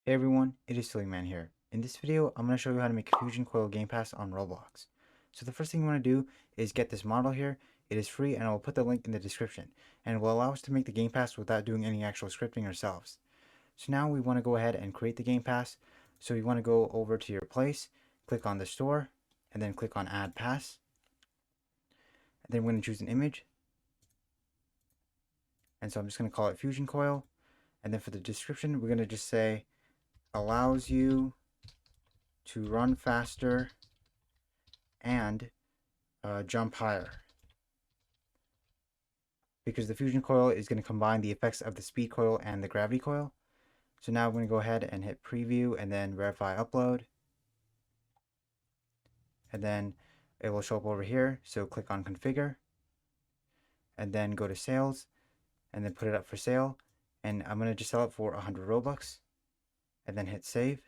Hey everyone, it is Suleiman here. In this video, I'm going to show you how to make a Fusion Coil Gamepass on Roblox. So the first thing you want to do is get this model here. It is free and I will put the link in the description. And it will allow us to make the Gamepass without doing any actual scripting ourselves. So now we want to go ahead and create the Gamepass. So you want to go over to your place, click on the store, and then click on Add Pass. And then we're going to choose an image. And so I'm just going to call it Fusion Coil. And then for the description, we're going to just say, allows you to run faster and jump higher, because the fusion coil is going to combine the effects of the speed coil and the gravity coil. So now I'm going to go ahead and hit preview and then verify upload, and then it will show up over here. So click on configure and then go to sales and then put it up for sale, and I'm going to just sell it for 100 Robux and then hit save.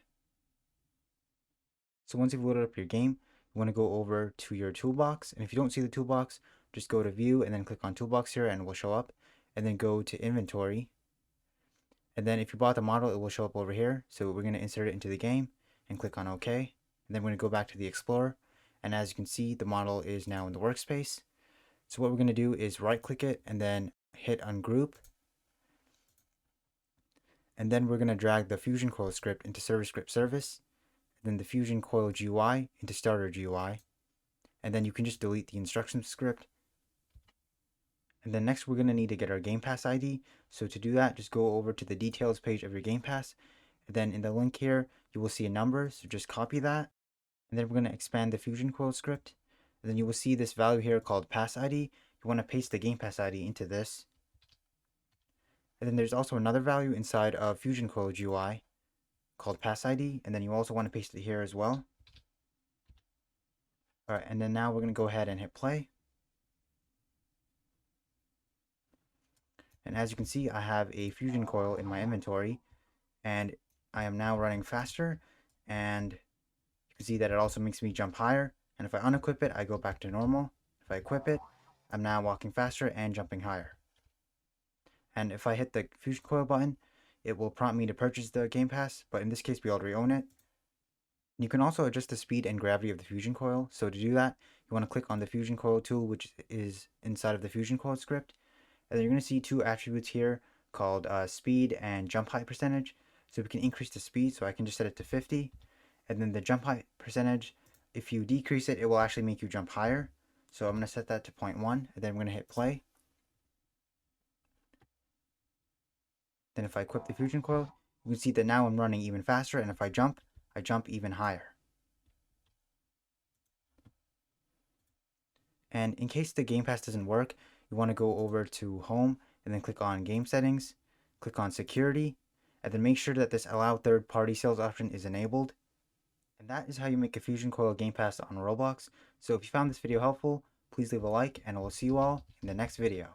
So once you've loaded up your game, you want to go over to your toolbox, and if you don't see the toolbox, just go to view and then click on toolbox here and it will show up, and then go to inventory, and then if you bought the model it will show up over here. So we're going to insert it into the game and click on OK, and then we're going to go back to the Explorer, and as you can see the model is now in the workspace. So what we're going to do is right click it and then hit ungroup, and then we're going to drag the Fusion Coil script into server script service, then the Fusion Coil GUI into starter GUI, and then you can just delete the instructions script. And then next we're going to need to get our Gamepass ID. So to do that, just go over to the details page of your Gamepass, and then in the link here you will see a number, so just copy that, and then we're going to expand the Fusion Coil script, and then you will see this value here called Pass ID. You want to paste the Gamepass ID into this, and then there's also another value inside of Fusion Coil GUI called Pass ID, and then you also want to paste it here as well. Alright, and then now we're going to go ahead and hit play. And as you can see, I have a Fusion Coil in my inventory, and I am now running faster, and you can see that it also makes me jump higher. And if I unequip it, I go back to normal. If I equip it, I'm now walking faster and jumping higher. And if I hit the Fusion Coil button, it will prompt me to purchase the Gamepass, but in this case we already own it. You can also adjust the speed and gravity of the Fusion Coil. So to do that, you want to click on the Fusion Coil tool, which is inside of the Fusion Coil script. And then you're going to see two attributes here called speed and jump height percentage. So we can increase the speed, so I can just set it to 50. And then the jump height percentage, if you decrease it, it will actually make you jump higher. So I'm going to set that to 0.1, and then I'm going to hit play. Then if I equip the Fusion Coil, you can see that now I'm running even faster, and if I jump even higher. And in case the Gamepass doesn't work, you want to go over to Home and then click on Game Settings, click on Security, and then make sure that this Allow Third-Party Sales option is enabled. And that is how you make a Fusion Coil Gamepass on Roblox. So if you found this video helpful, please leave a like, and I will see you all in the next video.